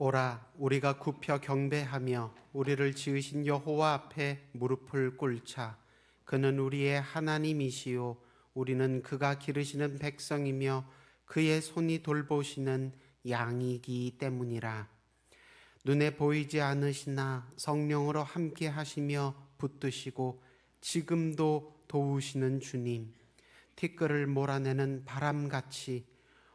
오라, 우리가 굽혀 경배하며 우리를 지으신 여호와 앞에 무릎을 꿇자. 그는 우리의 하나님이시요 우리는 그가 기르시는 백성이며 그의 손이 돌보시는 양이기 때문이라. 눈에 보이지 않으시나 성령으로 함께 하시며 붙드시고 지금도 도우시는 주님, 티끌을 몰아내는 바람같이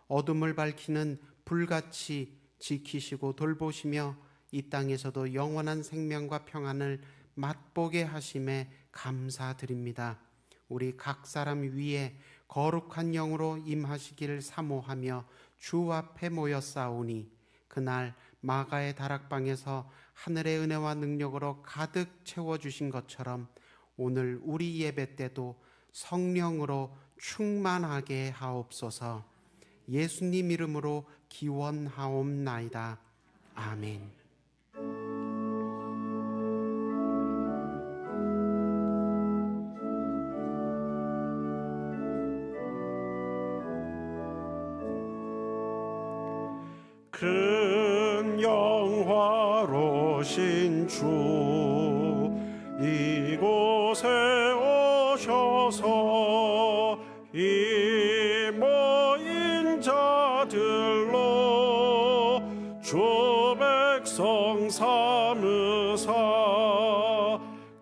어둠을 밝히는 불같이 지키시고 돌보시며 이 땅에서도 영원한 생명과 평안을 맛보게 하심에 감사드립니다. 우리 각 사람 위에 거룩한 영으로 임하시기를 사모하며 주 앞에 모였사오니 그날 마가의 다락방에서 하늘의 은혜와 능력으로 가득 채워주신 것처럼 오늘 우리 예배 때도 성령으로 충만하게 하옵소서. 예수님 이름으로 기원하옵나이다. 아멘. 큰 영화로신 주 이곳에 오셔서 이 모인 자들로 주 백성 삼으사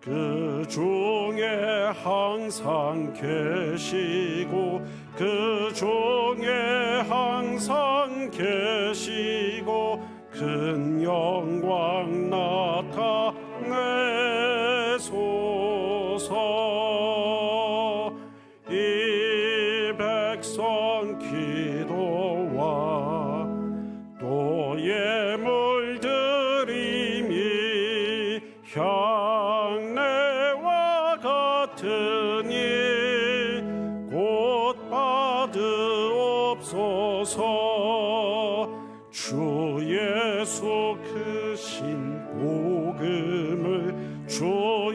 그 중에 항상 계시고 그 중에 항상 계시고 큰 영광 나타내소서. 이 백성 기도와 또 예물 드림이 향내와 같으니 곧 받으옵소서. 주 예수 크신 복음을 주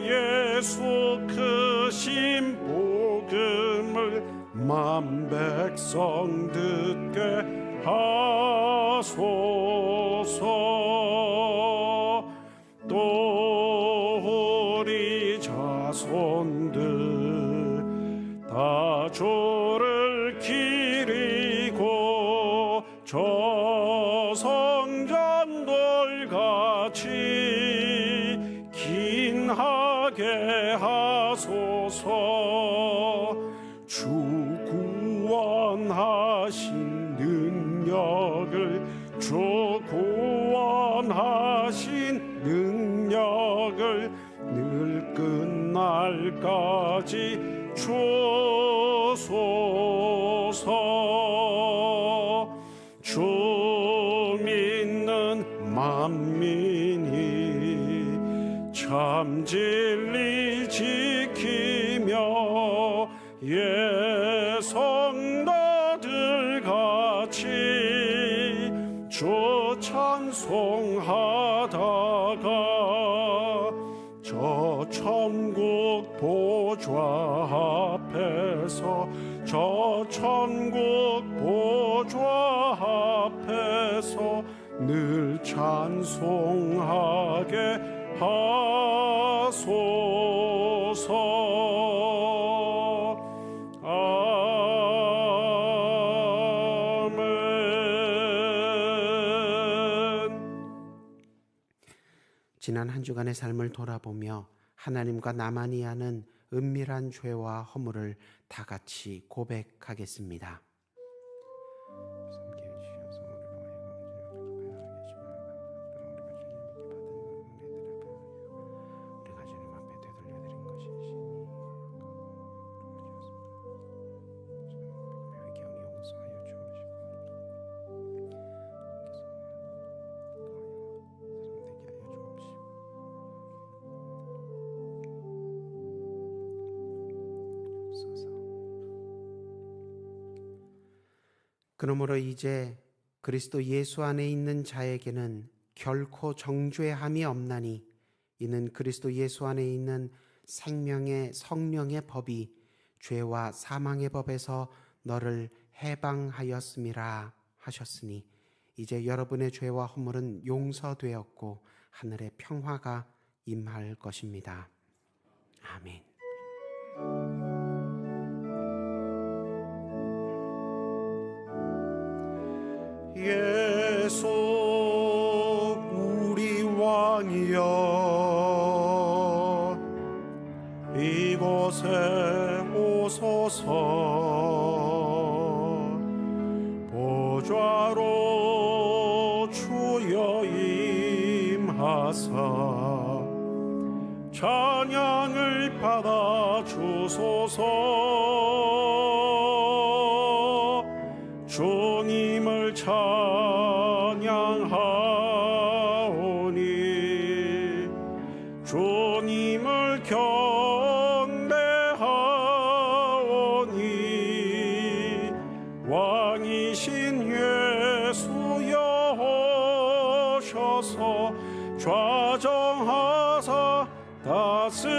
예수 크신 복음을 만 백성 듣게 하소서. 또 우리 자손들 다 주를 기리고 저 성전돌같이 긴하게 하소서. 주 구원하신 능력을 주 구원하신 능력을 늘 끝날까지 주소서. 주 믿는 만민이 참 진리 지키며 예성도들 같이 주 찬송하다가 저 천국 보좌 앞에서 저 천국 보좌 앞에서 늘 찬송하게 하소서. 지난 한 주간의 삶을 돌아보며 하나님과 나만이 아는 은밀한 죄와 허물을 다 같이 고백하겠습니다. 그러므로 이제 그리스도 예수 안에 있는 자에게는 결코 정죄함이 없나니 이는 그리스도 예수 안에 있는 생명의 성령의 법이 죄와 사망의 법에서 너를 해방하였음이라 하셨으니 이제 여러분의 죄와 허물은 용서되었고 하늘의 평화가 임할 것입니다. 아멘. 예수 우리 왕이여, 이곳에 오소서. 보좌로 주여 임하사 찬양을 받아 주소서. 주님을 찬양하오니 주님을 경배하오니 왕이신 예수여 오셔서 좌정하사 다스리소서.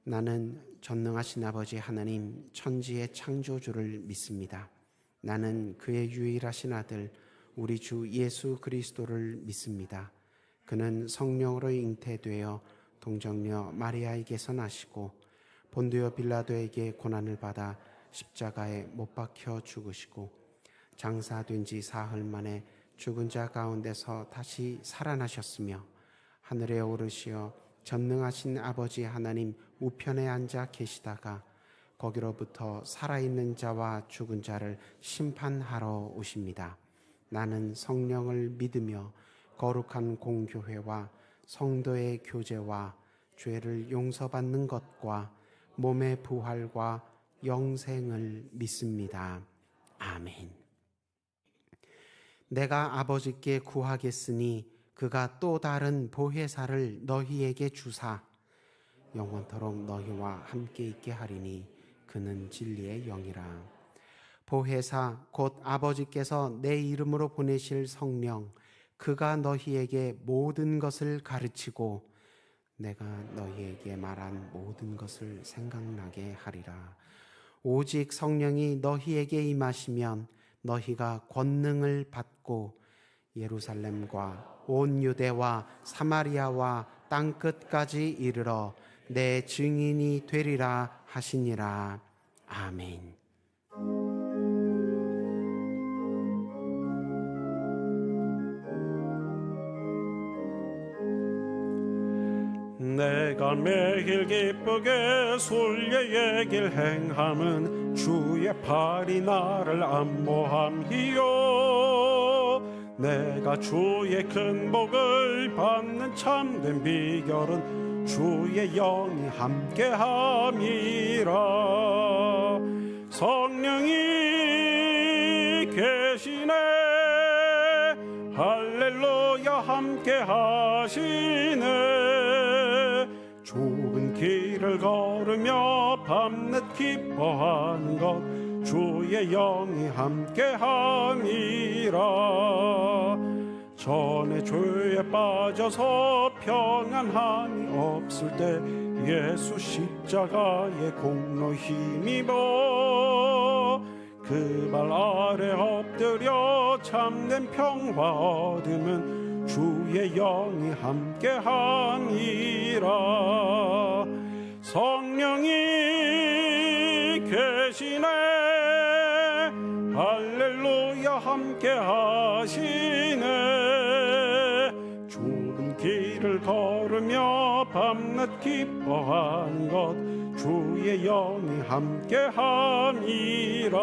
나는 전능하신 아버지 하나님 천지의 창조주를 믿습니다. 나는 그의 유일하신 아들 우리 주 예수 그리스도를 믿습니다. 그는 성령으로 잉태되어 동정녀 마리아에게서 나시고 본디오 빌라도에게 고난을 받아 십자가에 못 박혀 죽으시고 장사된 지 사흘 만에 죽은 자 가운데서 다시 살아나셨으며 하늘에 오르시어 전능하신 아버지 하나님 우편에 앉아 계시다가 거기로부터 살아있는 자와 죽은 자를 심판하러 오십니다. 나는 성령을 믿으며 거룩한 공교회와 성도의 교제와 죄를 용서받는 것과 몸의 부활과 영생을 믿습니다. 아멘. 내가 아버지께 구하겠으니 그가 또 다른 보혜사를 너희에게 주사 영원토록 너희와 함께 있게 하리니 그는 진리의 영이라. 보혜사 곧 아버지께서 내 이름으로 보내실 성령, 그가 너희에게 모든 것을 가르치고 내가 너희에게 말한 모든 것을 생각나게 하리라. 오직 성령이 너희에게 임하시면 너희가 권능을 받고 예루살렘과 온 유대와 사마리아와 땅끝까지 이르러 내 증인이 되리라 하시니라. 아멘. 내가 매일 기쁘게 순례의 길 행함은 주의 팔이 나를 안보함이요. 내가 주의 큰 복을 받는 참된 비결은 주의 영이 함께함이라. 성령이 계시네 할렐루야 함께하시네. 좁은 길을 걸으며 밤낮 기뻐하는 것 주의 영이 함께함이라. 전에 죄에 빠져서 평안함이 없을 때 예수 십자가의 공로 힘입어 그 발 아래 엎드려 참된 평화 얻으면 주의 영이 함께함이라. 성령이 계시네 할렐루야 함께하시네. 좁은 길을 걸으며 밤낮 기뻐하는 것 주의 영이 함께함이라.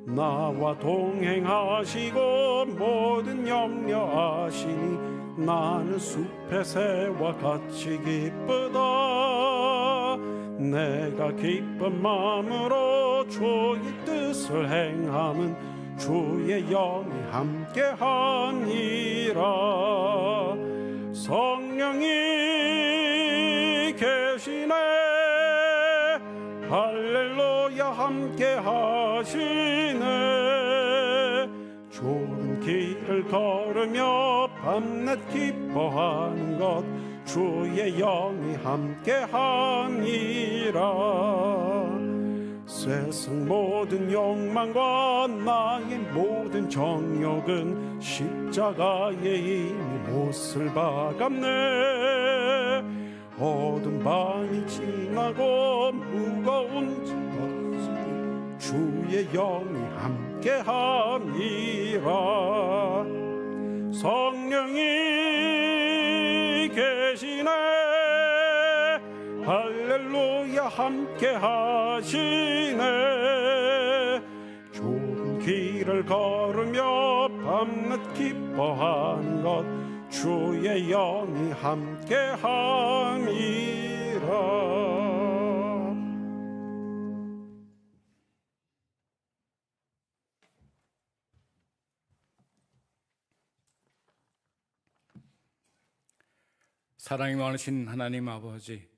나와 동행하시고 모든 염려 아시니 나는 숲의 새와 같이 기쁘다. 내가 기쁜 마음으로 주의 뜻을 행함은 주의 영이 함께하니라. 성령이 계시네 할렐루야 함께하시네. 좁은 길을 걸으며 밤낮 기뻐하는 것 주의 영이 함께하니라. 세상 모든 욕망과 나의 모든 정욕은 십자가에 이미 못을 박았네. 어두운 밤이 지나고 무거운 짐 벗으니 주의 영이 함께하니라. 성령이 계시네. 할렐루야 함께 하시네. 좁은 길을 걸으며 밤낮 기뻐하는 것 주의 영이 함께 함이라. 사랑이 많으신 하나님 아버지,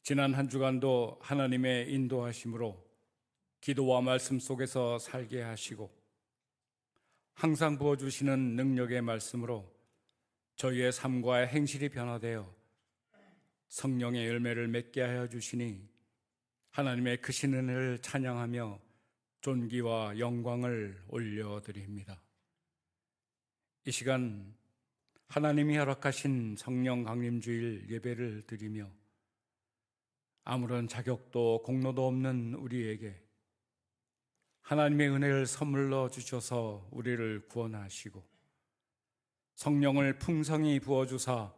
지난 한 주간도 하나님의 인도하심으로 기도와 말씀 속에서 살게 하시고 항상 부어주시는 능력의 말씀으로 저희의 삶과 행실이 변화되어 성령의 열매를 맺게 하여 주시니 하나님의 크신 은혜를 찬양하며 존귀와 영광을 올려드립니다. 이 시간 하나님이 허락하신 성령 강림주일 예배를 드리며 아무런 자격도 공로도 없는 우리에게 하나님의 은혜를 선물로 주셔서 우리를 구원하시고 성령을 풍성히 부어주사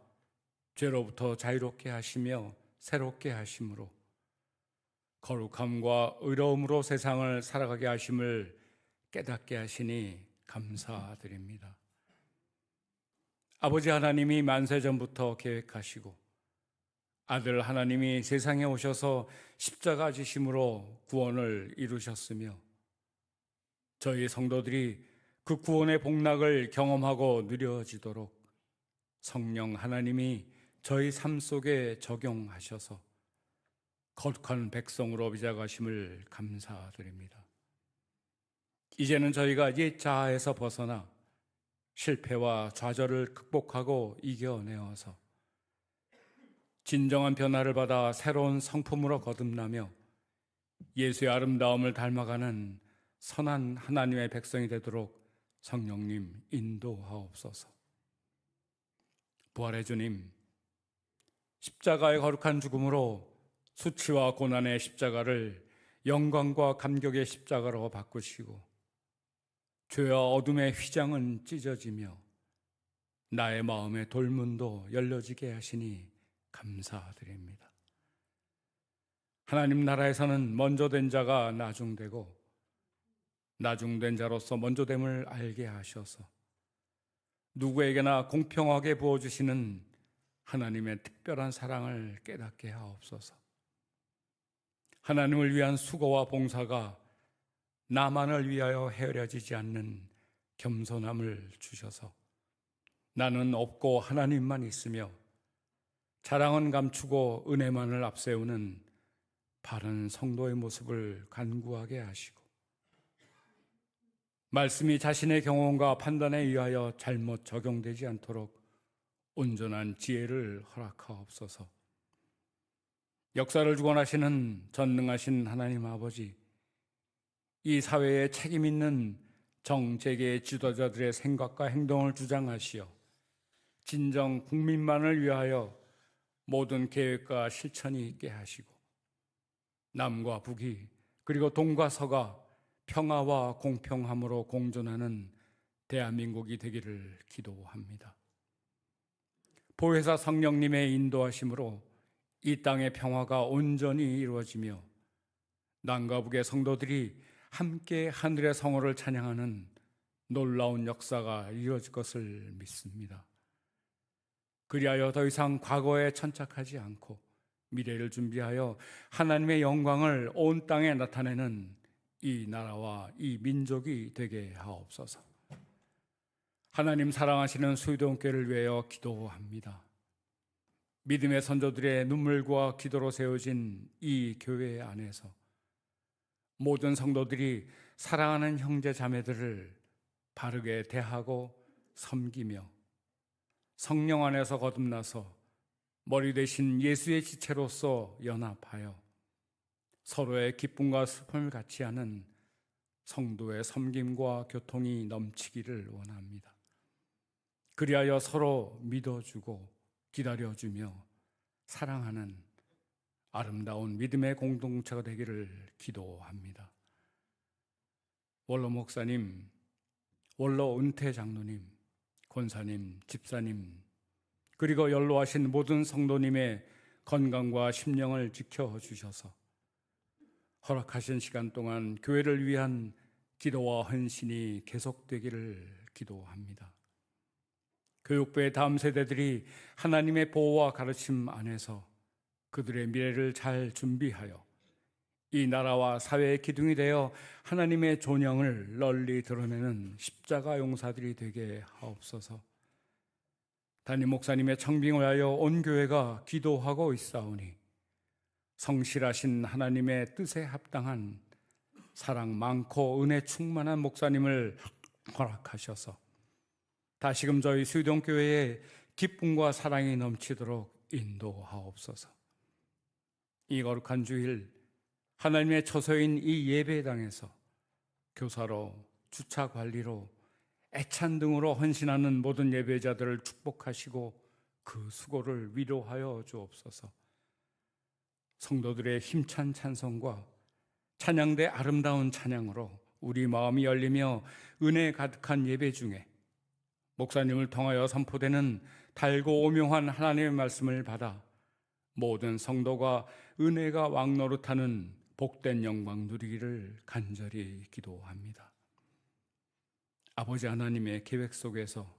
죄로부터 자유롭게 하시며 새롭게 하심으로 거룩함과 의로움으로 세상을 살아가게 하심을 깨닫게 하시니 감사드립니다. 아버지 하나님이 만세전부터 계획하시고 아들 하나님이 세상에 오셔서 십자가 지심으로 구원을 이루셨으며 저희 성도들이 그 구원의 복락을 경험하고 누려지도록 성령 하나님이 저희 삶 속에 적용하셔서 거룩한 백성으로 빚어가심을 감사드립니다. 이제는 저희가 옛 자아에서 벗어나 실패와 좌절을 극복하고 이겨내어서 진정한 변화를 받아 새로운 성품으로 거듭나며 예수의 아름다움을 닮아가는 선한 하나님의 백성이 되도록 성령님 인도하옵소서. 부활의 주님, 십자가의 거룩한 죽음으로 수치와 고난의 십자가를 영광과 감격의 십자가로 바꾸시고 죄와 어둠의 휘장은 찢어지며 나의 마음의 돌문도 열려지게 하시니 감사드립니다. 하나님 나라에서는 먼저 된 자가 나중되고 나중된 자로서 먼저됨을 알게 하셔서 누구에게나 공평하게 부어주시는 하나님의 특별한 사랑을 깨닫게 하옵소서. 하나님을 위한 수고와 봉사가 나만을 위하여 헤아려지지 않는 겸손함을 주셔서 나는 없고 하나님만 있으며 자랑은 감추고 은혜만을 앞세우는 바른 성도의 모습을 간구하게 하시고 말씀이 자신의 경험과 판단에 의하여 잘못 적용되지 않도록 온전한 지혜를 허락하옵소서. 역사를 주관하시는 전능하신 하나님 아버지, 이 사회에 책임 있는 정재계 지도자들의 생각과 행동을 주장하시어 진정 국민만을 위하여 모든 계획과 실천이 있게 하시고 남과 북이 그리고 동과 서가 평화와 공평함으로 공존하는 대한민국이 되기를 기도합니다. 보혜사 성령님의 인도하심으로 이 땅의 평화가 온전히 이루어지며 남과 북의 성도들이 함께 하늘의 성호를 찬양하는 놀라운 역사가 이루어질 것을 믿습니다. 그리하여 더 이상 과거에 천착하지 않고 미래를 준비하여 하나님의 영광을 온 땅에 나타내는 이 나라와 이 민족이 되게 하옵소서. 하나님 사랑하시는 수유동교회를 위하여 기도합니다. 믿음의 선조들의 눈물과 기도로 세워진 이 교회 안에서 모든 성도들이 사랑하는 형제 자매들을 바르게 대하고 섬기며 성령 안에서 거듭나서 머리 대신 예수의 지체로서 연합하여 서로의 기쁨과 슬픔을 같이 하는 성도의 섬김과 교통이 넘치기를 원합니다. 그리하여 서로 믿어주고 기다려주며 사랑하는 아름다운 믿음의 공동체가 되기를 기도합니다. 원로 목사님, 원로 은퇴 장로님, 권사님, 집사님, 그리고 연로하신 모든 성도님의 건강과 심령을 지켜주셔서 허락하신 시간 동안 교회를 위한 기도와 헌신이 계속되기를 기도합니다. 교육부의 다음 세대들이 하나님의 보호와 가르침 안에서 그들의 미래를 잘 준비하여 이 나라와 사회의 기둥이 되어 하나님의 존영을 널리 드러내는 십자가 용사들이 되게 하옵소서. 담임 목사님의 청빙을 하여 온 교회가 기도하고 있사오니 성실하신 하나님의 뜻에 합당한 사랑 많고 은혜 충만한 목사님을 허락하셔서 다시금 저희 수유동교회에 기쁨과 사랑이 넘치도록 인도하옵소서. 이 거룩한 주일 하나님의 처소인 이 예배당에서 교사로, 주차 관리로, 애찬 등으로 헌신하는 모든 예배자들을 축복하시고 그 수고를 위로하여 주옵소서. 성도들의 힘찬 찬송과 찬양대 아름다운 찬양으로 우리 마음이 열리며 은혜 가득한 예배 중에 목사님을 통하여 선포되는 달고 오묘한 하나님의 말씀을 받아 모든 성도가 은혜가 왕노릇하는 복된 영광 누리기를 간절히 기도합니다. 아버지 하나님의 계획 속에서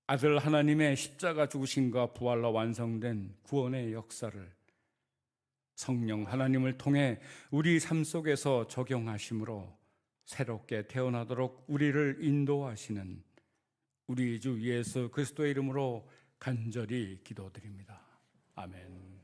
아들 하나님의 십자가 죽으심과 부활로 완성된 구원의 역사를 성령 하나님을 통해 우리 삶 속에서 적용하심으로 새롭게 태어나도록 우리를 인도하시는 우리 주 예수 그리스도의 이름으로 간절히 기도드립니다. 아멘.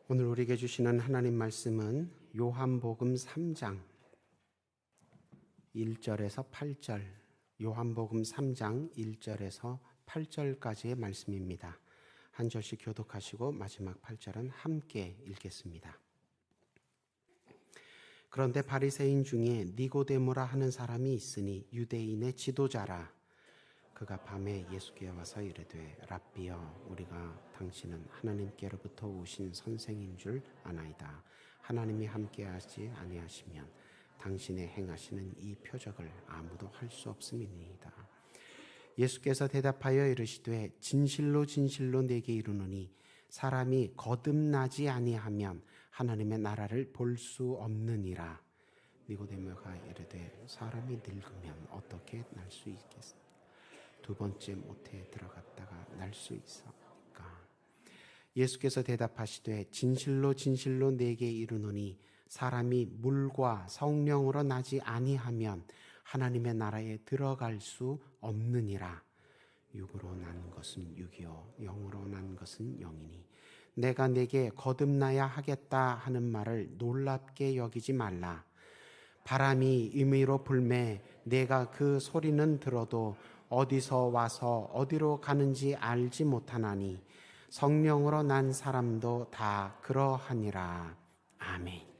오늘 우리에게 주시는 하나님 말씀은 요한복음 3장 1절에서 8절, 요한복음 3장 1절에서 8절까지의 말씀입니다. 한 절씩 교독하시고 마지막 8절은 함께 읽겠습니다. 그런데 바리새인 중에 니고데모라 하는 사람이 있으니 유대인의 지도자라. 그가 밤에 예수께 와서 이르되 랍비여, 우리가 당신은 하나님께로부터 오신 선생인 줄 아나이다. 하나님이 함께하지 아니하시면 당신의 행하시는 이 표적을 아무도 할 수 없음이니이다. 예수께서 대답하여 이르시되 진실로 진실로 내게 이르노니 사람이 거듭나지 아니하면 하나님의 나라를 볼 수 없느니라. 니고데모가 이르되 사람이 늙으면 어떻게 날 수 있겠습니까? 두 번째 모태에 들어갔다가 날 수 있사옵니까? 예수께서 대답하시되 진실로 진실로 내게 이르노니 사람이 물과 성령으로 나지 아니하면 하나님의 나라에 들어갈 수 없느니라. 육으로 난 것은 육이요 영으로 난 것은 영이니 내가 내게 거듭나야 하겠다 하는 말을 놀랍게 여기지 말라. 바람이 임의로 불매 내가 그 소리는 들어도 어디서 와서 어디로 가는지 알지 못하나니 성령으로 난 사람도 다 그러하니라. 아멘.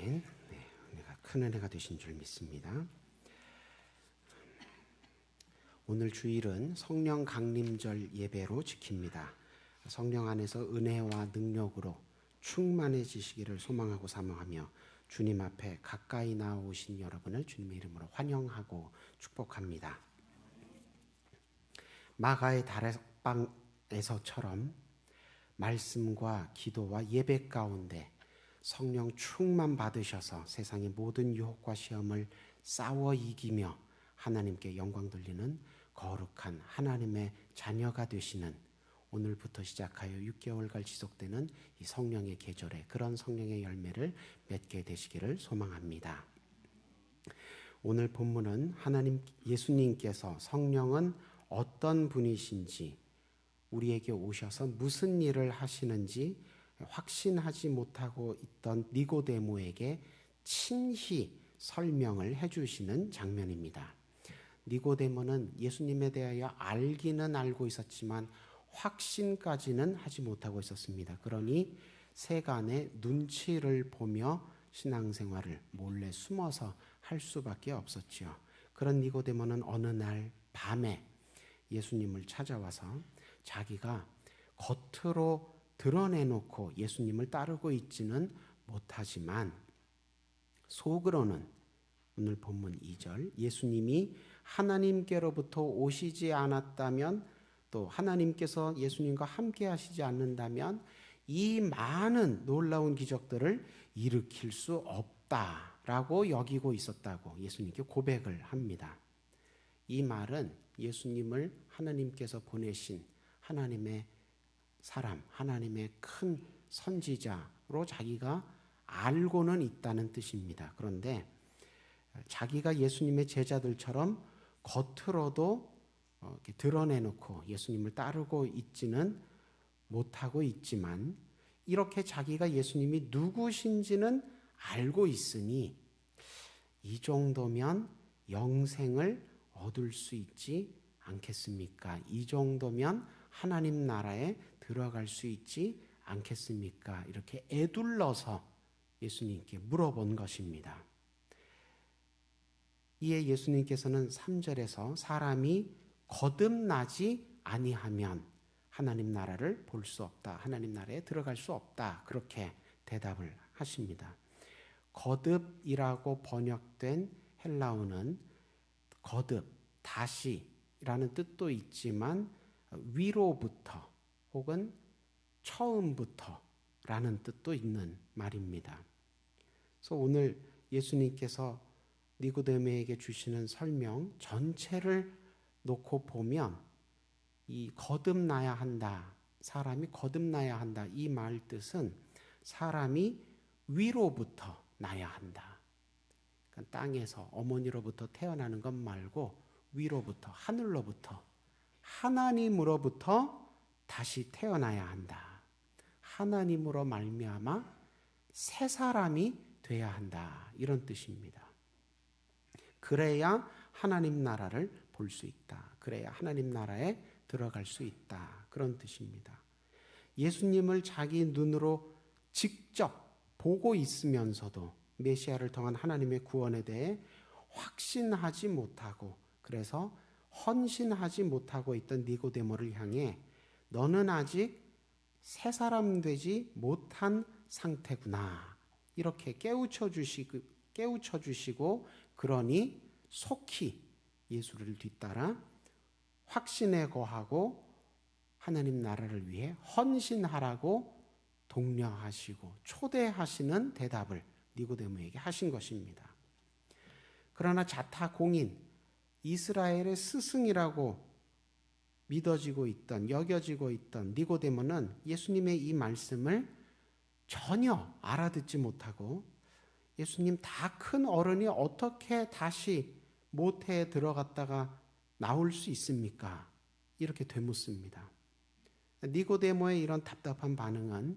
아멘. 네, 은혜가 큰 은혜가 되신 줄 믿습니다. 오늘 주일은 성령 강림절 예배로 지킵니다. 성령 안에서 은혜와 능력으로 충만해지시기를 소망하고 사모하며 주님 앞에 가까이 나오신 여러분을 주님의 이름으로 환영하고 축복합니다. 마가의 다락방에서처럼 말씀과 기도와 예배 가운데 성령 충만 받으셔서 세상의 모든 유혹과 시험을 싸워 이기며 하나님께 영광 돌리는 거룩한 하나님의 자녀가 되시는, 오늘부터 시작하여 6개월간 지속되는 이 성령의 계절에 그런 성령의 열매를 맺게 되시기를 소망합니다. 오늘 본문은 하나님 예수님께서 성령은 어떤 분이신지, 우리에게 오셔서 무슨 일을 하시는지 확신하지 못하고 있던 니고데모에게 친히 설명을 해주시는 장면입니다. 니고데모는 예수님에 대하여 알기는 알고 있었지만 확신까지는 하지 못하고 있었습니다. 그러니 세간의 눈치를 보며 신앙생활을 몰래 숨어서 할 수밖에 없었지요. 그런 니고데모는 어느 날 밤에 예수님을 찾아와서 자기가 겉으로 드러내놓고 예수님을 따르고 있지는 못하지만 속으로는, 오늘 본문 2절, 예수님이 하나님께로부터 오시지 않았다면, 또 하나님께서 예수님과 함께 하시지 않는다면 이 많은 놀라운 기적들을 일으킬 수 없다라고 여기고 있었다고 예수님께 고백을 합니다. 이 말은 예수님을 하나님께서 보내신 하나님의 사람, 하나님의 큰 선지자로 자기가 알고는 있다는 뜻입니다. 그런데 자기가 예수님의 제자들처럼 겉으로도 이렇게 드러내놓고 예수님을 따르고 있지는 못하고 있지만, 이렇게 자기가 예수님이 누구신지는 알고 있으니 이 정도면 영생을 얻을 수 있지 않겠습니까? 이 정도면 하나님 나라에 들어갈 수 있지 않겠습니까? 이렇게 애둘러서 예수님께 물어본 것입니다. 이에 예수님께서는 3절에서 사람이 거듭나지 아니하면 하나님 나라를 볼 수 없다, 하나님 나라에 들어갈 수 없다, 그렇게 대답을 하십니다. 거듭이라고 번역된 헬라어는 거듭, 다시라는 뜻도 있지만 위로부터 혹은 처음부터라는 뜻도 있는 말입니다. 그래서 오늘 예수님께서 니고데모에게 주시는 설명 전체를 놓고 보면 이 거듭나야 한다, 사람이 거듭나야 한다, 이 말 뜻은 사람이 위로부터 나야 한다. 그러니까 땅에서 어머니로부터 태어나는 것 말고 위로부터, 하늘로부터, 하나님으로부터 다시 태어나야 한다. 하나님으로 말미암아 새 사람이 돼야 한다, 이런 뜻입니다. 그래야 하나님 나라를 볼 수 있다. 그래야 하나님 나라에 들어갈 수 있다, 그런 뜻입니다. 예수님을 자기 눈으로 직접 보고 있으면서도 메시아를 통한 하나님의 구원에 대해 확신하지 못하고, 그래서 헌신하지 못하고 있던 니고데모를 향해 너는 아직 새 사람 되지 못한 상태구나, 이렇게 깨우쳐 주시고 그러니 속히 예수를 뒤따라 확신에 거하고 하나님 나라를 위해 헌신하라고 독려하시고 초대하시는 대답을 니고데모에게 하신 것입니다. 그러나 자타공인, 이스라엘의 스승이라고 믿어지고 있던, 여겨지고 있던 니고데모는 예수님의 이 말씀을 전혀 알아듣지 못하고, 예수님 다 큰 어른이 어떻게 다시 모태에 들어갔다가 나올 수 있습니까? 이렇게 되묻습니다. 니고데모의 이런 답답한 반응은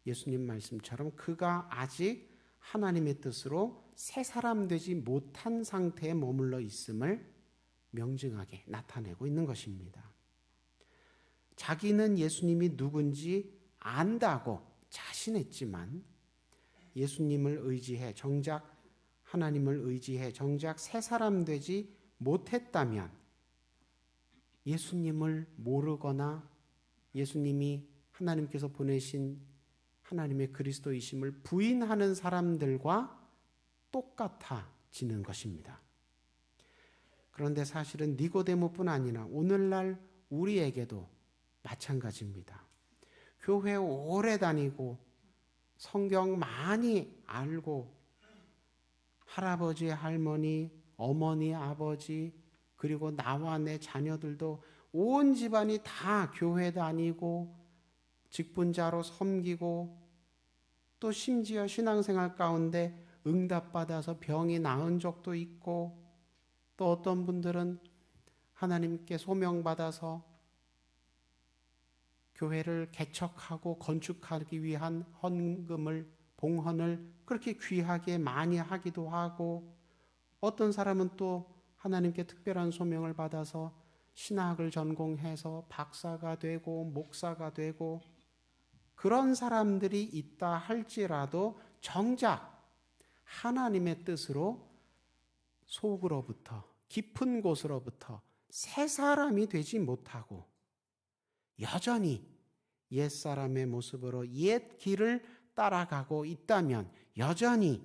예수님 말씀처럼 그가 아직 하나님의 뜻으로 새 사람 되지 못한 상태에 머물러 있음을 명징하게 나타내고 있는 것입니다. 자기는 예수님이 누군지 안다고 자신했지만 예수님을 의지해 정작 하나님을 의지해 정작 새 사람 되지 못했다면 예수님을 모르거나 예수님이 하나님께서 보내신 하나님의 그리스도이심을 부인하는 사람들과 똑같아지는 것입니다. 그런데 사실은 니고데모뿐 아니라 오늘날 우리에게도 마찬가지입니다. 교회 오래 다니고 성경 많이 알고 할아버지, 할머니, 어머니, 아버지 그리고 나와 내 자녀들도 온 집안이 다 교회 다니고 직분자로 섬기고 또 심지어 신앙생활 가운데 응답받아서 병이 나은 적도 있고 또 어떤 분들은 하나님께 소명받아서 교회를 개척하고 건축하기 위한 헌금을 봉헌을 그렇게 귀하게 많이 하기도 하고 어떤 사람은 또 하나님께 특별한 소명을 받아서 신학을 전공해서 박사가 되고 목사가 되고 그런 사람들이 있다 할지라도 정작 하나님의 뜻으로 속으로부터 깊은 곳으로부터 새 사람이 되지 못하고 여전히 옛사람의 모습으로 옛 길을 따라가고 있다면 여전히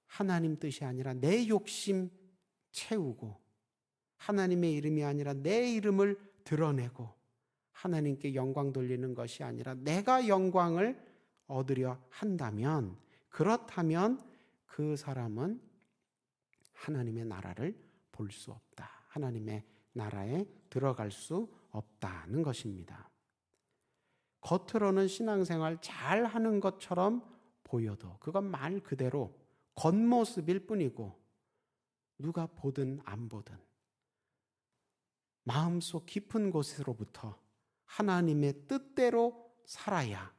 하나님 뜻이 아니라 내 욕심 채우고 하나님의 이름이 아니라 내 이름을 드러내고 하나님께 영광 돌리는 것이 아니라 내가 영광을 얻으려 한다면 그렇다면 그 사람은 하나님의 나라를 볼 수 없다. 하나님의 나라에 들어갈 수 없다는 것입니다. 겉으로는 신앙생활 잘 하는 것처럼 보여도 그건 말 그대로 겉모습일 뿐이고 누가 보든 안 보든 마음속 깊은 곳으로부터 하나님의 뜻대로 살아야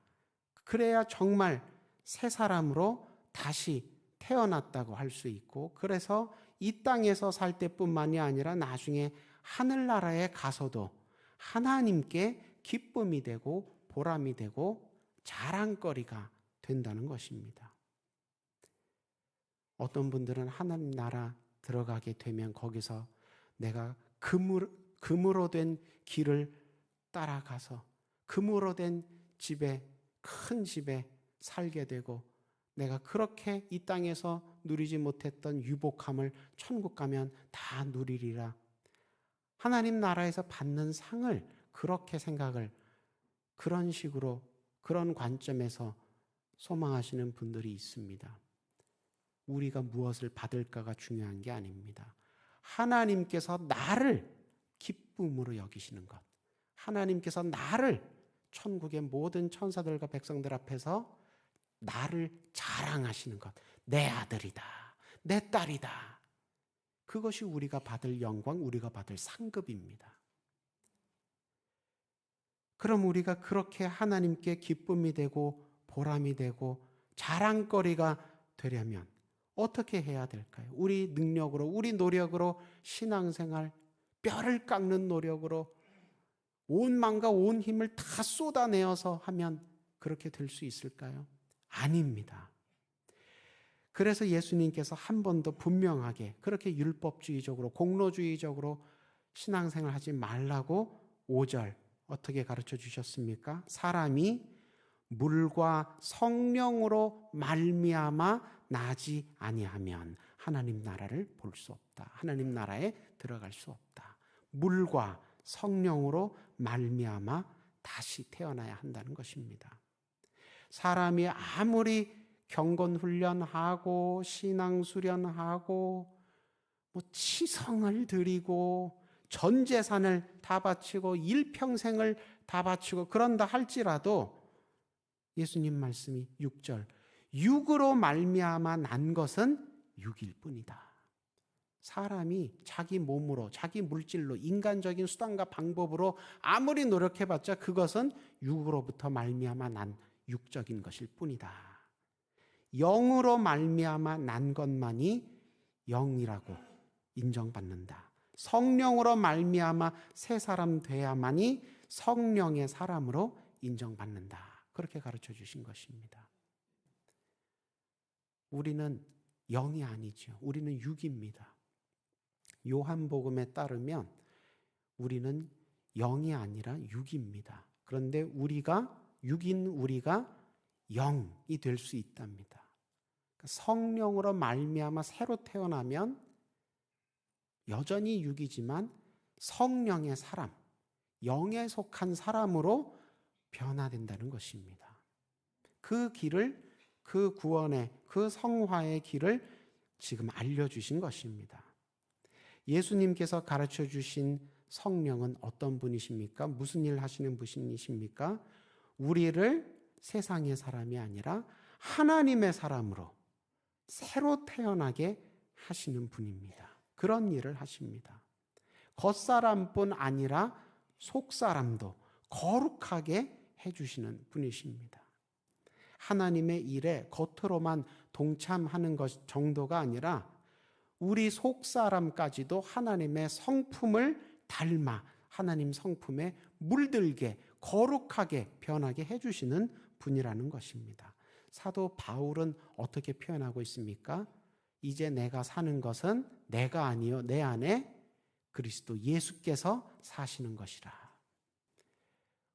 그래야 정말 새 사람으로 다시 태어났다고 할 수 있고 그래서 이 땅에서 살 때뿐만이 아니라 나중에 하늘나라에 가서도 하나님께 기쁨이 되고 보람이 되고 자랑거리가 된다는 것입니다. 어떤 분들은 하나님 나라 들어가게 되면 거기서 내가 금으로 된 길을 따라가서 금으로 된 집에 큰 집에 살게 되고 내가 그렇게 이 땅에서 누리지 못했던 유복함을 천국 가면 다 누리리라. 하나님 나라에서 받는 상을 그렇게 생각을 그런 식으로 그런 관점에서 소망하시는 분들이 있습니다. 우리가 무엇을 받을까가 중요한 게 아닙니다. 하나님께서 나를 기쁨으로 여기시는 것, 하나님께서 나를 천국의 모든 천사들과 백성들 앞에서 나를 자랑하시는 것, 내 아들이다, 내 딸이다. 그것이 우리가 받을 영광, 우리가 받을 상급입니다. 그럼 우리가 그렇게 하나님께 기쁨이 되고 보람이 되고 자랑거리가 되려면 어떻게 해야 될까요? 우리 능력으로, 우리 노력으로 신앙생활, 뼈를 깎는 노력으로 온 마음과 온 힘을 다 쏟아내어서 하면 그렇게 될 수 있을까요? 아닙니다. 그래서 예수님께서 한 번 더 분명하게 그렇게 율법주의적으로 공로주의적으로 신앙생활 하지 말라고 5절 어떻게 가르쳐 주셨습니까? 사람이 물과 성령으로 말미암아 나지 아니하면 하나님 나라를 볼 수 없다. 하나님 나라에 들어갈 수 없다. 물과 성령으로 말미암아 다시 태어나야 한다는 것입니다. 사람이 아무리 경건훈련하고 신앙수련하고 치성을 드리고 전 재산을 다 바치고 일평생을 다 바치고 그런다 할지라도 예수님 말씀이 6절 육으로 말미암아 난 것은 육일 뿐이다. 사람이 자기 몸으로 자기 물질로 인간적인 수단과 방법으로 아무리 노력해봤자 그것은 육으로부터 말미암아 난 육적인 것일 뿐이다. 영으로 말미암아 난 것만이 영이라고 인정받는다. 성령으로 말미암아 새 사람 돼야만이 성령의 사람으로 인정받는다. 그렇게 가르쳐 주신 것입니다. 우리는 영이 아니죠. 우리는 육입니다. 요한복음에 따르면 우리는 영이 아니라 육입니다. 그런데 육인 우리가 영이 될 수 있답니다. 성령으로 말미암아 새로 태어나면 여전히 육이지만 성령의 사람, 영에 속한 사람으로 변화된다는 것입니다. 그 길을, 그 구원의, 그 성화의 길을 지금 알려주신 것입니다. 예수님께서 가르쳐 주신 성령은 어떤 분이십니까? 무슨 일 하시는 분이십니까? 우리를 세상의 사람이 아니라 하나님의 사람으로 새로 태어나게 하시는 분입니다. 그런 일을 하십니다. 겉사람뿐 아니라 속사람도 거룩하게 해주시는 분이십니다. 하나님의 일에 겉으로만 동참하는 것 정도가 아니라 우리 속사람까지도 하나님의 성품을 닮아 하나님 성품에 물들게 거룩하게 변하게 해주시는 분이라는 것입니다. 사도 바울은 어떻게 표현하고 있습니까? 이제 내가 사는 것은 내가 아니요 내 안에 그리스도 예수께서 사시는 것이라.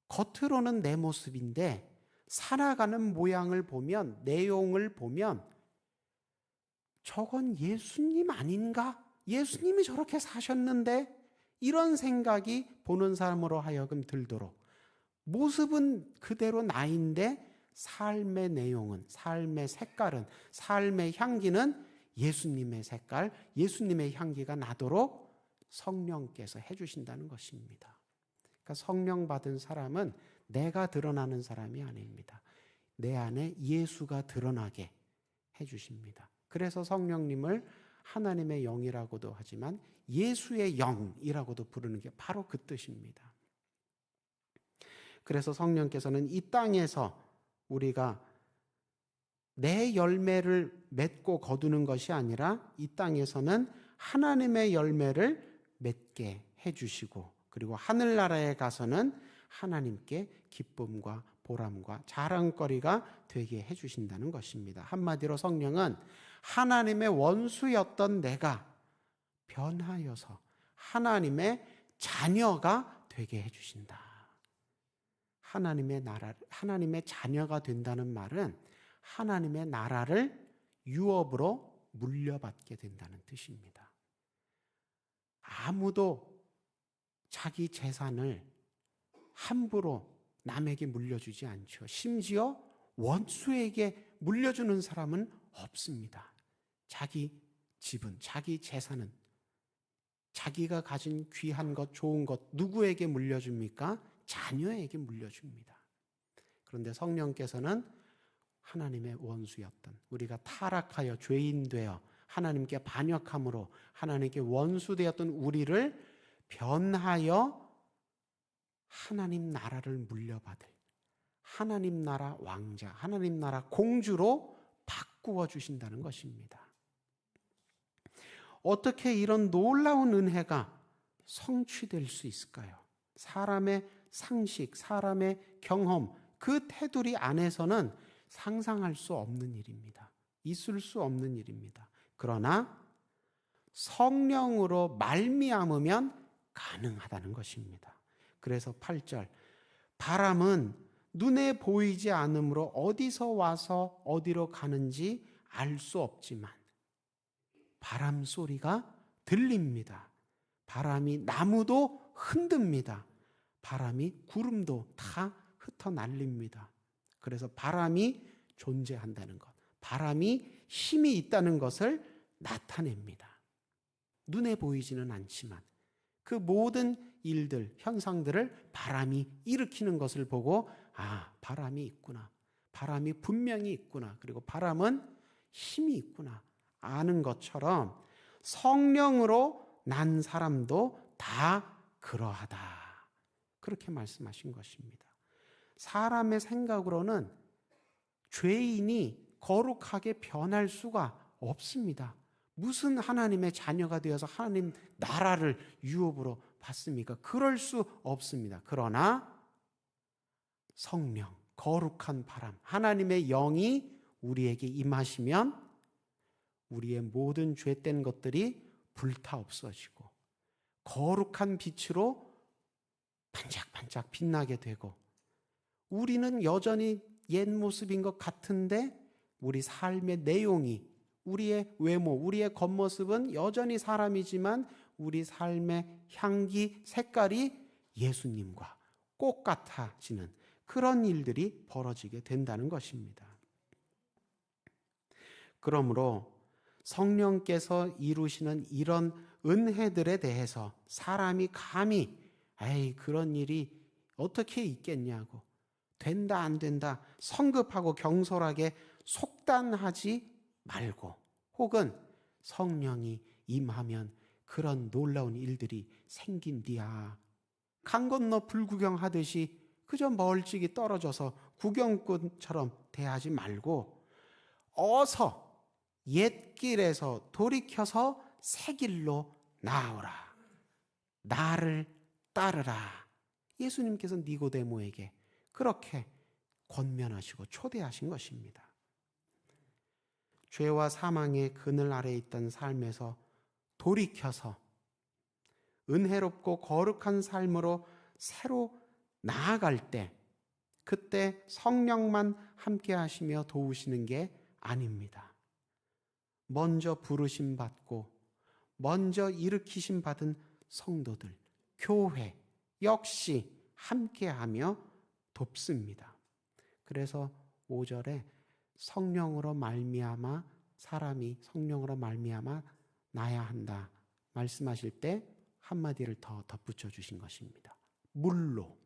겉으로는 내 모습인데 살아가는 모양을 보면, 내용을 보면 저건 예수님 아닌가? 예수님이 저렇게 사셨는데? 이런 생각이 보는 사람으로 하여금 들도록, 모습은 그대로 나인데 삶의 내용은, 삶의 색깔은, 삶의 향기는 예수님의 색깔, 예수님의 향기가 나도록 성령께서 해주신다는 것입니다. 그러니까 성령 받은 사람은 내가 드러나는 사람이 아닙니다. 내 안에 예수가 드러나게 해주십니다. 그래서 성령님을 하나님의 영이라고도 하지만 예수의 영이라고도 부르는 게 바로 그 뜻입니다. 그래서 성령께서는 이 땅에서 우리가 내 열매를 맺고 거두는 것이 아니라 이 땅에서는 하나님의 열매를 맺게 해주시고, 그리고 하늘나라에 가서는 하나님께 기쁨과 보람과 자랑거리가 되게 해주신다는 것입니다. 한마디로 성령은 하나님의 원수였던 내가 변하여서 하나님의 자녀가 되게 해주신다. 하나님의 자녀가 된다는 말은 하나님의 나라를 유업으로 물려받게 된다는 뜻입니다. 아무도 자기 재산을 함부로 남에게 물려주지 않죠. 심지어 원수에게 물려주는 사람은 없습니다. 자기 집은, 자기 재산은, 자기가 가진 귀한 것, 좋은 것 누구에게 물려줍니까? 자녀에게 물려줍니다. 그런데 성령께서는 하나님의 원수였던, 우리가 타락하여 죄인되어 하나님께 반역함으로 하나님께 원수되었던 우리를 변하여 하나님 나라를 물려받을 하나님 나라 왕자, 하나님 나라 공주로 바꾸어 주신다는 것입니다. 어떻게 이런 놀라운 은혜가 성취될 수 있을까요? 사람의 상식, 사람의 경험, 그 테두리 안에서는 상상할 수 없는 일입니다. 있을 수 없는 일입니다. 그러나 성령으로 말미암으면 가능하다는 것입니다. 그래서 8절, 바람은 눈에 보이지 않으므로 어디서 와서 어디로 가는지 알 수 없지만 바람 소리가 들립니다. 바람이 나무도 흔듭니다. 바람이 구름도 다 흩어날립니다. 그래서 바람이 존재한다는 것, 바람이 힘이 있다는 것을 나타냅니다. 눈에 보이지는 않지만 그 모든 일들, 현상들을 바람이 일으키는 것을 보고, 아, 바람이 있구나, 바람이 분명히 있구나, 그리고 바람은 힘이 있구나 아는 것처럼 성령으로 난 사람도 다 그러하다, 그렇게 말씀하신 것입니다. 사람의 생각으로는 죄인이 거룩하게 변할 수가 없습니다. 무슨 하나님의 자녀가 되어서 하나님 나라를 유업으로 받습니까? 그럴 수 없습니다. 그러나 성령, 거룩한 바람, 하나님의 영이 우리에게 임하시면 우리의 모든 죄된 것들이 불타 없어지고 거룩한 빛으로 반짝반짝 빛나게 되고, 우리는 여전히 옛 모습인 것 같은데 우리 삶의 내용이, 우리의 외모, 우리의 겉모습은 여전히 사람이지만 우리 삶의 향기, 색깔이 예수님과 꽃 같아지는 그런 일들이 벌어지게 된다는 것입니다. 그러므로 성령께서 이루시는 이런 은혜들에 대해서 사람이 감히 에이 그런 일이 어떻게 있겠냐고, 된다 안 된다 성급하고 경솔하게 속단하지 말고, 혹은 성령이 임하면 그런 놀라운 일들이 생긴디야 강 건너 불구경하듯이 그저 멀찍이 떨어져서 구경꾼처럼 대하지 말고 어서 옛길에서 돌이켜서 새 길로 나오라, 나를 따르라. 예수님께서 니고데모에게 그렇게 권면하시고 초대하신 것입니다. 죄와 사망의 그늘 아래에 있던 삶에서 돌이켜서 은혜롭고 거룩한 삶으로 새로 나아갈 때, 그때 성령만 함께 하시며 도우시는 게 아닙니다. 먼저 부르심 받고 먼저 일으키심 받은 성도들, 교회 역시 함께하며 돕습니다. 그래서 5절에 성령으로 말미암아 사람이 성령으로 말미암아 나야 한다 말씀하실 때 한마디를 더 덧붙여 주신 것입니다. 물로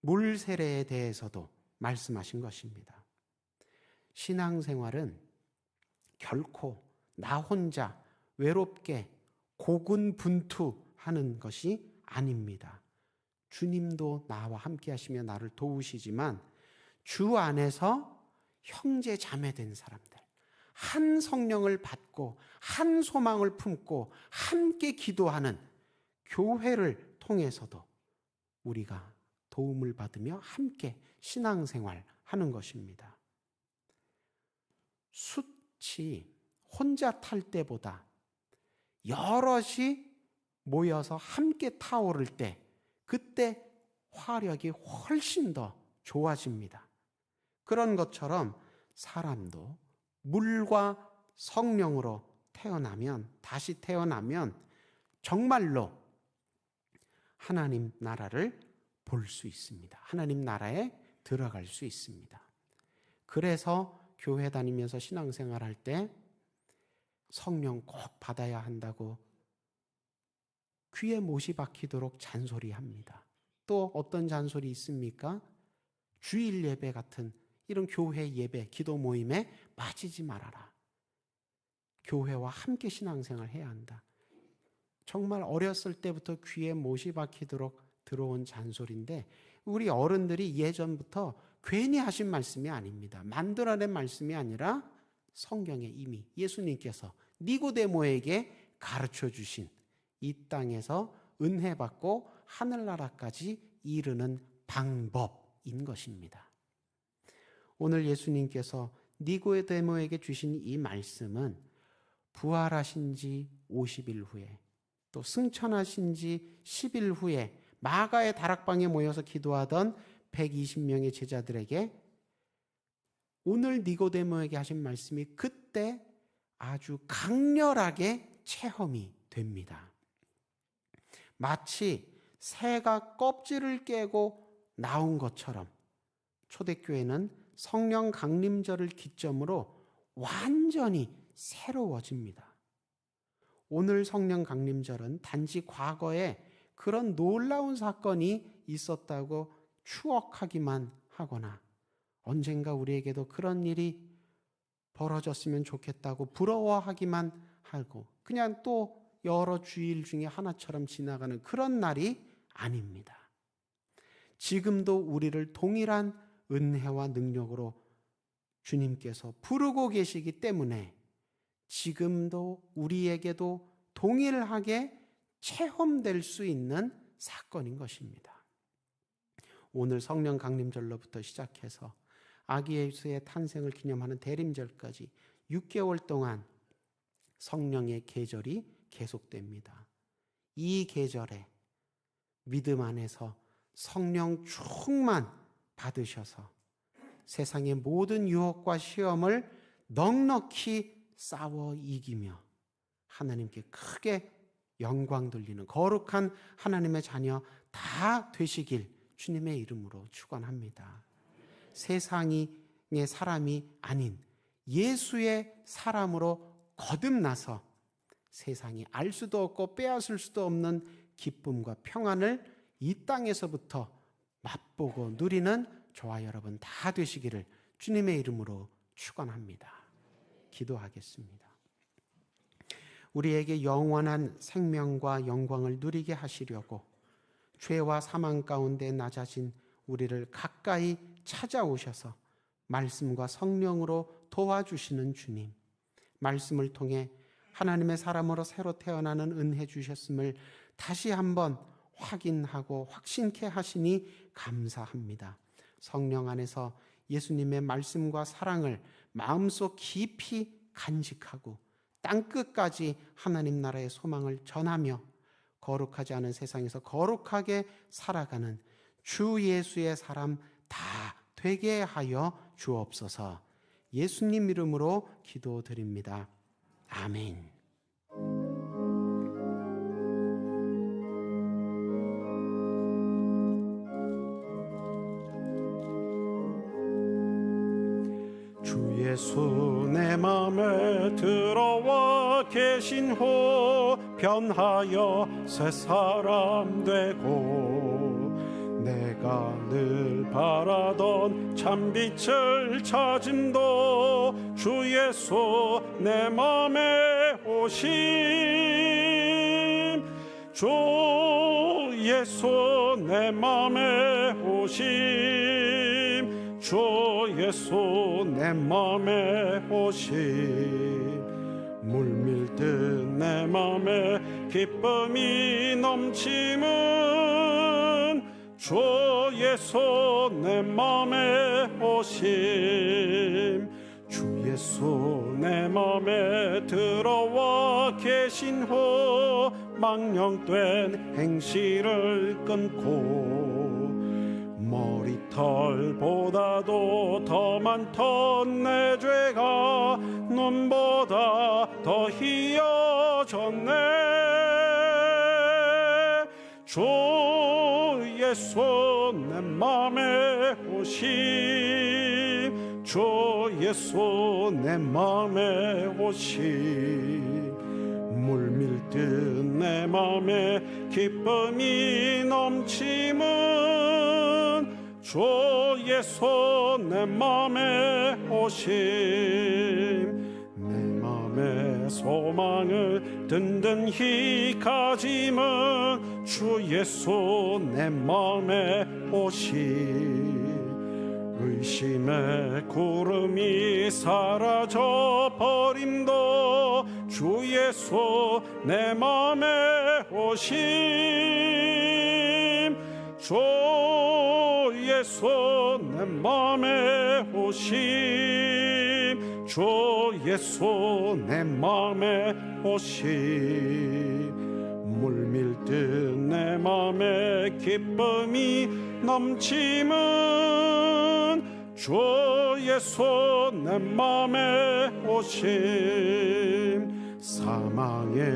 물 세례에 대해서도 말씀하신 것입니다. 신앙생활은 결코 나 혼자 외롭게 고군분투하는 것이 아닙니다. 주님도 나와 함께 하시며 나를 도우시지만 주 안에서 형제 자매된 사람들, 한 성령을 받고 한 소망을 품고 함께 기도하는 교회를 통해서도 우리가 도움을 받으며 함께 신앙생활 하는 것입니다. 숫이 혼자 탈 때보다 여럿이 모여서 함께 타오를 때, 그때 화력이 훨씬 더 좋아집니다. 그런 것처럼 사람도 물과 성령으로 다시 태어나면 정말로 하나님 나라를 볼 수 있습니다. 하나님 나라에 들어갈 수 있습니다. 그래서 교회 다니면서 신앙생활할 때 성령 꼭 받아야 한다고 귀에 못이 박히도록 잔소리합니다. 또 어떤 잔소리 있습니까? 주일 예배 같은 이런 교회 예배, 기도 모임에 빠지지 말아라. 교회와 함께 신앙생활 해야 한다. 정말 어렸을 때부터 귀에 못이 박히도록 들어온 잔소리인데, 우리 어른들이 예전부터 괜히 하신 말씀이 아닙니다. 만들어낸 말씀이 아니라 성경에 이미 예수님께서 니고데모에게 가르쳐 주신 이 땅에서 은혜 받고 하늘나라까지 이르는 방법인 것입니다. 오늘 예수님께서 니고데모에게 주신 이 말씀은 부활하신 지 50일 후에, 또 승천하신 지 10일 후에 마가의 다락방에 모여서 기도하던 120명의 제자들에게 오늘 니고데모에게 하신 말씀이 그때 아주 강렬하게 체험이 됩니다. 마치 새가 껍질을 깨고 나온 것처럼 초대교회는 성령 강림절을 기점으로 완전히 새로워집니다. 오늘 성령 강림절은 단지 과거에 그런 놀라운 사건이 있었다고 추억하기만 하거나 언젠가 우리에게도 그런 일이 벌어졌으면 좋겠다고 부러워하기만 하고 그냥 또 여러 주일 중에 하나처럼 지나가는 그런 날이 아닙니다. 지금도 우리를 동일한 은혜와 능력으로 주님께서 부르고 계시기 때문에 지금도 우리에게도 동일하게 체험될 수 있는 사건인 것입니다. 오늘 성령 강림절로부터 시작해서 아기 예수의 탄생을 기념하는 대림절까지 6개월 동안 성령의 계절이 계속됩니다. 이 계절에 믿음 안에서 성령 충만 받으셔서 세상의 모든 유혹과 시험을 넉넉히 싸워 이기며 하나님께 크게 영광 돌리는 거룩한 하나님의 자녀 다 되시길 주님의 이름으로 축원합니다. 세상의 사람이 아닌 예수의 사람으로 거듭나서 세상이 알 수도 없고 빼앗을 수도 없는 기쁨과 평안을 이 땅에서부터 맛보고 누리는 저와 여러분 다 되시기를 주님의 이름으로 축원합니다. 기도하겠습니다. 우리에게 영원한 생명과 영광을 누리게 하시려고 죄와 사망 가운데 낮아진 우리를 가까이 찾아오셔서 말씀과 성령으로 도와주시는 주님, 말씀을 통해 하나님의 사람으로 새로 태어나는 은혜 주셨음을 다시 한번 확인하고 확신케 하시니 감사합니다. 성령 안에서 예수님의 말씀과 사랑을 마음속 깊이 간직하고 땅끝까지 하나님 나라의 소망을 전하며 거룩하지 않은 세상에서 거룩하게 살아가는 주 예수의 사람 다 되게 하여 주옵소서. 예수님 이름으로 기도드립니다. 아멘. 주 예수 내 맘에 들어와 계신 후 변하여 새 사람 되고 내가 늘 바라던 참빛을 찾음도 주 예수 내 맘에 오심 주 예수 내 맘에 오심 주 예수 내 맘에 오심 물밀듯 내 맘에 기쁨이 넘치는 주 예수 내 맘에 오심 주 예수 내 맘에 들어와 계신 후 망령된 행실을 끊고 머리털보다도 더 많던 내 죄가 눈보다 더 희어졌네 주 예수 내 맘에 오심 주 예수 내 맘에 오심 물밀듯 내 맘에 기쁨이 넘치는 주 예수 내 맘에 오심 내 맘의 소망을 든든히 가짐은 주 예수 내 맘에 오심 의심의 구름이 사라져 버림도 주 예수 내 맘에 오심 주 예수 내 맘에 오심 주 예수 내 맘에 오심 물밀듯 내 맘에 기쁨이 넘치는 주 예수 내 맘에 오심 사망의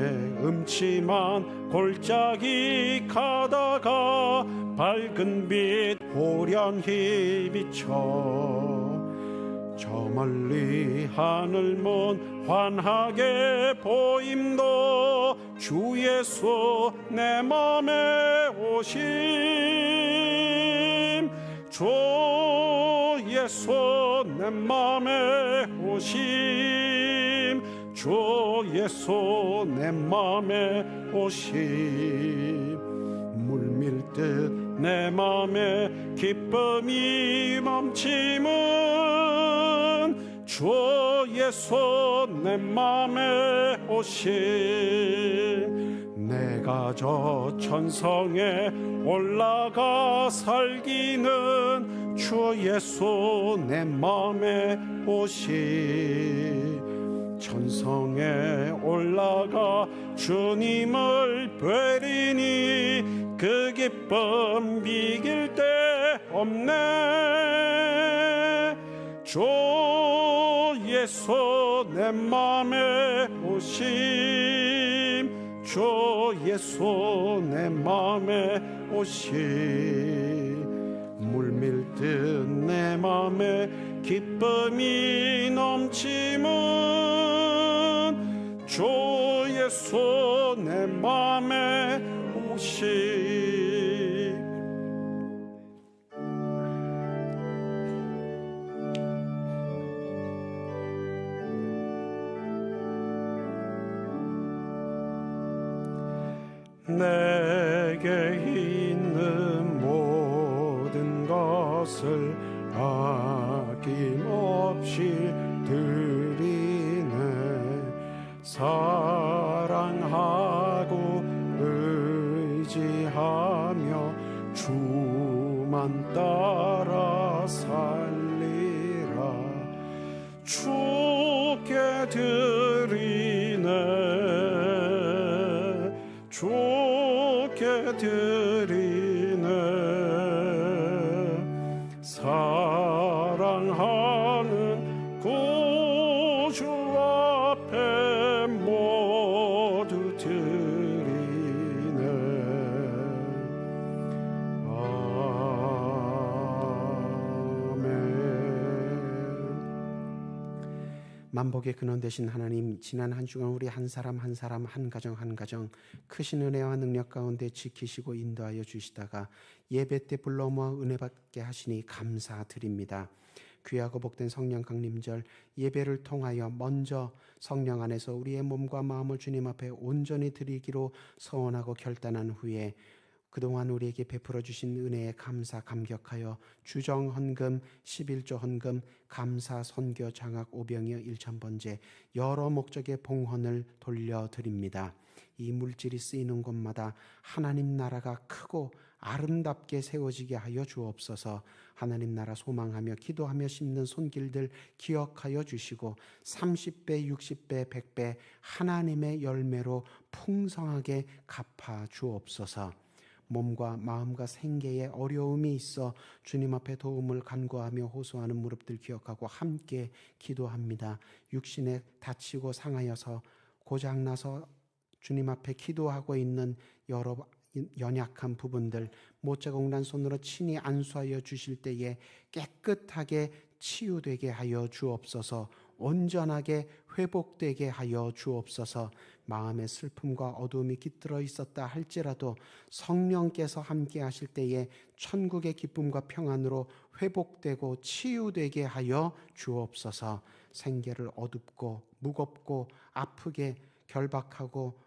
음침한 골짜기 가다가 밝은 빛 호련히 비쳐 저 멀리 하늘문 환하게 보임도 주 예수 내 맘에 오심 주 예수 내 맘에 오심 주 예수 내 맘에 오심 물밀듯 내 맘에 기쁨이 넘치는 주 예수 내 맘에 오심 내가 저 천성에 올라가 살기는 주 예수 내 맘에 오시. 천성에 올라가 주님을 뵈리니 그 기쁨 비길 데 없네. 주 예수 내 맘에 오심. 주 예수 내 맘에 오심. 물밀듯 내 맘에 기쁨이 넘치면 주 예수 내 맘에 오시. 내게 있는 모든 것을 아낌없이 드리네. 사랑하고 의지하며 주만 따라 살리라. 주께 드리네. 주께 드리네. 사랑하는 구주 앞에 모두 드리네. 아멘. 만복의 근원 되신 하나님, 지난 한 주간 우리 한 사람 한 사람, 한 가정 한 가정 크신 은혜와 능력 가운데 지키시고 인도하여 주시다가 예배 때 불러 모아 은혜 받게 하시니 감사드립니다. 귀하고 복된 성령 강림절 예배를 통하여 먼저 성령 안에서 우리의 몸과 마음을 주님 앞에 온전히 드리기로 서원하고 결단한 후에 그동안 우리에게 베풀어 주신 은혜에 감사 감격하여 주정 헌금, 11조 헌금, 감사 선교 장학 오병이어 1,000번제 여러 목적의 봉헌을 돌려드립니다. 이 물질이 쓰이는 곳마다 하나님 나라가 크고 아름답게 세워지게 하여 주옵소서. 하나님 나라 소망하며 기도하며 심는 손길들 기억하여 주시고 30배, 60배, 100배 하나님의 열매로 풍성하게 갚아 주옵소서. 몸과 마음과 생계에 어려움이 있어 주님 앞에 도움을 간구하며 호소하는 무릎들 기억하고 함께 기도합니다. 육신에 다치고 상하여서 고장나서 주님 앞에 기도하고 있는 여러 연약한 부분들 못자국난 손으로 친히 안수하여 주실 때에 깨끗하게 치유되게 하여 주옵소서. 온전하게 회복되게 하여 주옵소서. 마음의 슬픔과 어두움이 깃들어 있었다 할지라도 성령께서 함께 하실 때에 천국의 기쁨과 평안으로 회복되고 치유되게 하여 주옵소서. 생계를 어둡고 무겁고 아프게 결박하고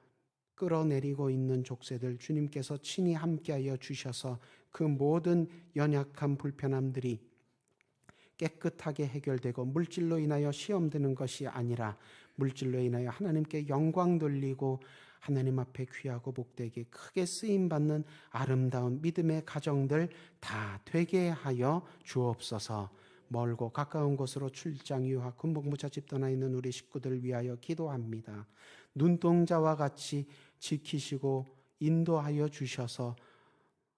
끌어내리고 있는 족쇄들 주님께서 친히 함께하여 주셔서 그 모든 연약한 불편함들이 깨끗하게 해결되고 물질로 인하여 시험되는 것이 아니라 물질로 인하여 하나님께 영광 돌리고 하나님 앞에 귀하고 복되게 크게 쓰임받는 아름다운 믿음의 가정들 다 되게 하여 주옵소서. 멀고 가까운 곳으로 출장, 유학, 군복무차집 떠나 있는 우리 식구들 위하여 기도합니다. 눈동자와 같이 지키시고 인도하여 주셔서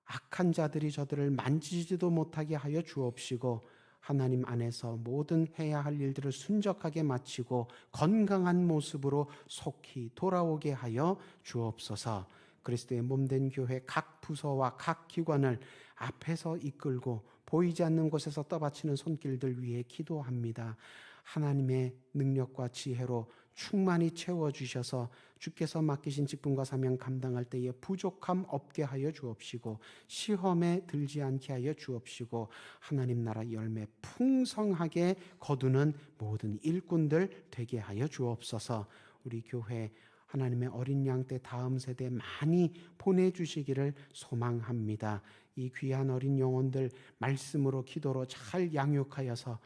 악한 자들이 저들을 만지지도 못하게 하여 주옵시고 하나님 안에서 모든 해야 할 일들을 순적하게 마치고 건강한 모습으로 속히 돌아오게 하여 주옵소서. 그리스도의 몸된 교회 각 부서와 각 기관을 앞에서 이끌고 보이지 않는 곳에서 떠받치는 손길들 위해 기도합니다. 하나님의 능력과 지혜로 충만히 채워주셔서 주께서 맡기신 직분과 사명 감당할 때에 부족함 없게 하여 주옵시고 시험에 들지 않게 하여 주옵시고 하나님 나라 열매 풍성하게 거두는 모든 일꾼들 되게 하여 주옵소서. 우리 교회 하나님의 어린 양 때 다음 세대 많이 보내주시기를 소망합니다. 이 귀한 어린 영혼들 말씀으로 기도로 잘 양육하여서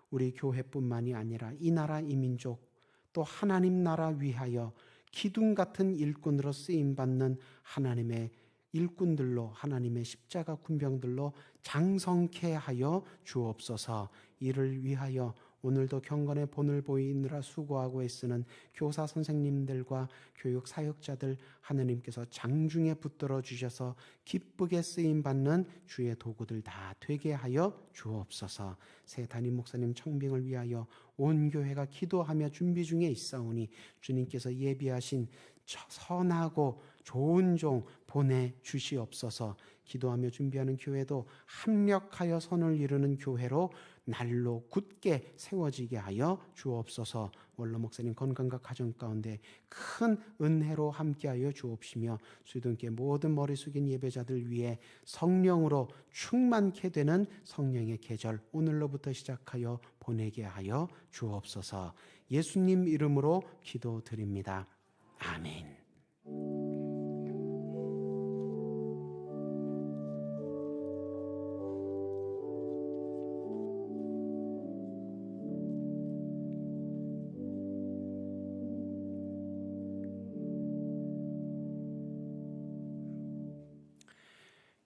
우리 교회뿐만이 아니라 이 나라 이 민족 또 하나님 나라 위하여 기둥 같은 일꾼으로 쓰임 받는 하나님의 일꾼들로, 하나님의 십자가 군병들로 장성케 하여 주옵소서. 이를 위하여 오늘도 경건의 본을 보이느라 수고하고 애쓰는 교사 선생님들과 교육 사역자들 하나님께서 장중에 붙들어 주셔서 기쁘게 쓰임 받는 주의 도구들 다 되게 하여 주옵소서. 새 담임 목사님 청빙을 위하여 온 교회가 기도하며 준비 중에 있사오니 주님께서 예비하신 선하고 좋은 종 보내주시옵소서. 기도하며 준비하는 교회도 합력하여 선을 이루는 교회로 날로 굳게 세워지게 하여 주옵소서. 원로 목사님 건강과 가정 가운데 큰 은혜로 함께하여 주옵시며 수요동교회 모든 머리 숙인 예배자들 위해 성령으로 충만케 되는 성령의 계절 오늘로부터 시작하여 보내게 하여 주옵소서. 예수님 이름으로 기도드립니다. 아멘.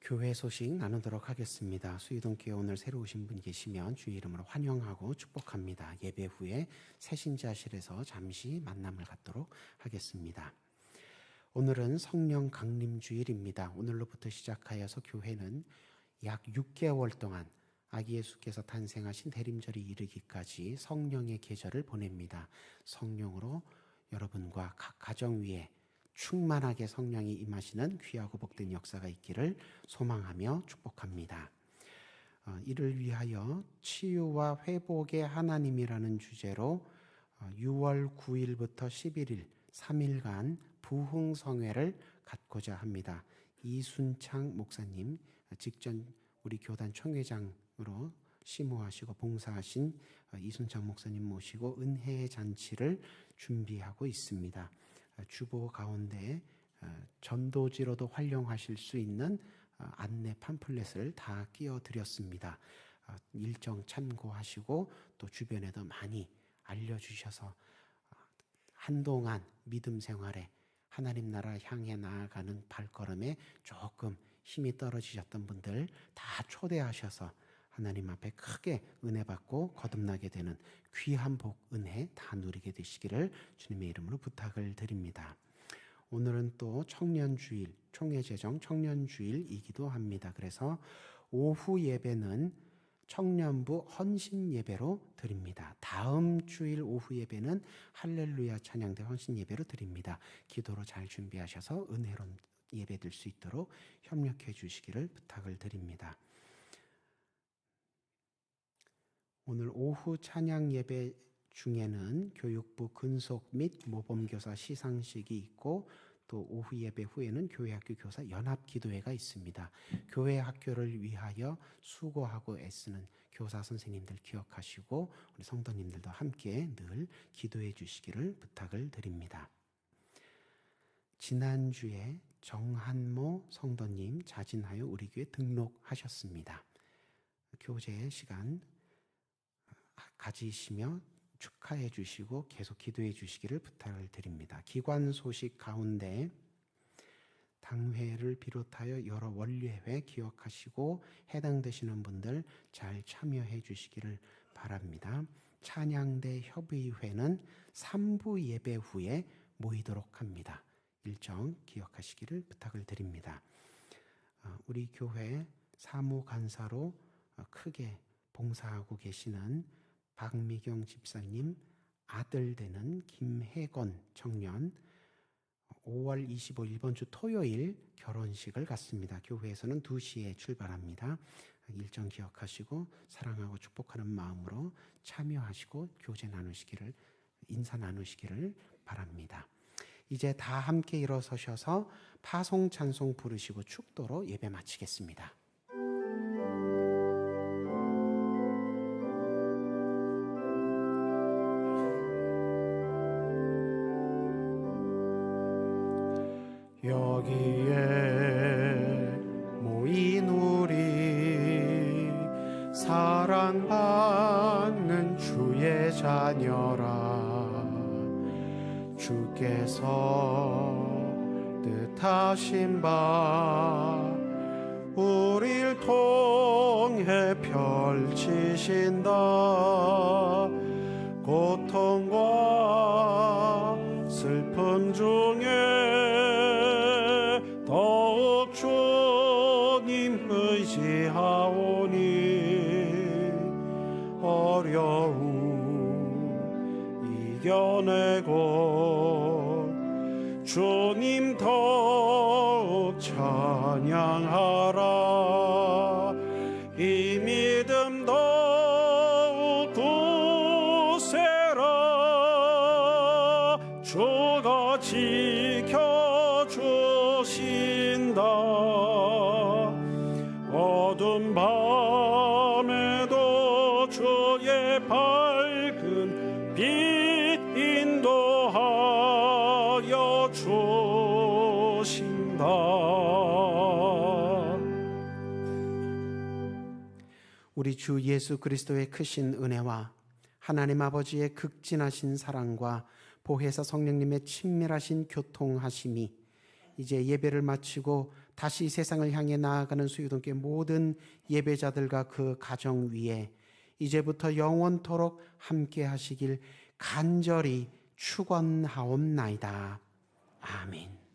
교회 소식 나누도록 하겠습니다. 수유동교회 오늘 새로 오신 분 계시면 주의 이름으로 환영하고 축복합니다. 예배 후에 새신자실에서 잠시 만남을 갖도록 하겠습니다. 오늘은 성령 강림 주일입니다. 오늘로부터 시작하여서 교회는 약 6개월 동안 아기 예수께서 탄생하신 대림절이 이르기까지 성령의 계절을 보냅니다. 성령으로 여러분과 각 가정 위에 충만하게 성령이 임하시는 귀하고 복된 역사가 있기를 소망하며 축복합니다. 이를 위하여 치유와 회복의 하나님이라는 주제로 6월 9일부터 11일 3일간 부흥성회를 갖고자 합니다. 이순창 목사님, 직전 우리 교단 총회장으로 심호하시고 봉사하신 이순창 목사님 모시고 은혜의 잔치를 준비하고 있습니다. 주보 가운데 전도지로도 활용하실 수 있는 안내 팜플렛을 다 끼워드렸습니다. 일정 참고하시고 또 주변에도 많이 알려주셔서 한동안 믿음 생활에 하나님 나라 향해 나아가는 발걸음에 조금 힘이 떨어지셨던 분들 다 초대하셔서 하나님 앞에 크게 은혜 받고 거듭나게 되는 귀한 복, 은혜 다 누리게 되시기를 주님의 이름으로 부탁을 드립니다. 오늘은 또 청년주일, 총회제정 청년주일이기도 합니다. 그래서 오후 예배는 청년부 헌신 예배로 드립니다. 다음 주일 오후 예배는 할렐루야 찬양대 헌신 예배로 드립니다. 기도로 잘 준비하셔서 은혜로운 예배 들 수 있도록 협력해 주시기를 부탁을 드립니다. 오늘 오후 찬양 예배 중에는 교육부 근속 및 모범교사 시상식이 있고 또 오후 예배 후에는 교회학교 교사 연합기도회가 있습니다. 교회 학교를 위하여 수고하고 애쓰는 교사 선생님들 기억하시고 우리 성도님들도 함께 늘 기도해 주시기를 부탁을 드립니다. 지난주에 정한모 성도님 자진하여 우리 교회 등록하셨습니다. 교제 시간 가지시며 축하해 주시고 계속 기도해 주시기를 부탁을 드립니다. 기관 소식 가운데 당회를 비롯하여 여러 원례회 기억하시고 해당되시는 분들 잘 참여해 주시기를 바랍니다. 찬양대 협의회는 3부 예배 후에 모이도록 합니다. 일정 기억하시기를 부탁을 드립니다. 우리 교회 사무간사로 크게 봉사하고 계시는 박미경 집사님 아들 되는 김혜건 청년 5월 25일 이번 주 토요일 결혼식을 갖습니다. 교회에서는 2시에 출발합니다. 일정 기억하시고 사랑하고 축복하는 마음으로 참여하시고 교제 나누시기를 인사 나누시기를 바랍니다. 이제 다 함께 일어서셔서 파송 찬송 부르시고 축도로 예배 마치겠습니다. 여기에 모인 우리 사랑받는 주의 자녀라 주께서 뜻하신 바 우릴 통해 펼치신다. 고통과 슬픔 중에 더욱 주님 의지하오니 어려움 이겨내고 주님 더욱 찬양하라. 이 믿음 더욱 굳세라. 주가 지켜주신다. 어두운 밤에도 주의 밝은 빛 인도하여 주신다. 우리 주 예수 그리스도의 크신 은혜와 하나님 아버지의 극진하신 사랑과 보혜사 성령님의 친밀하신 교통하심이 이제 예배를 마치고 다시 세상을 향해 나아가는 수유동교회 모든 예배자들과 그 가정 위에 이제부터 영원토록 함께 하시길 간절히 축원하옵나이다. 아멘.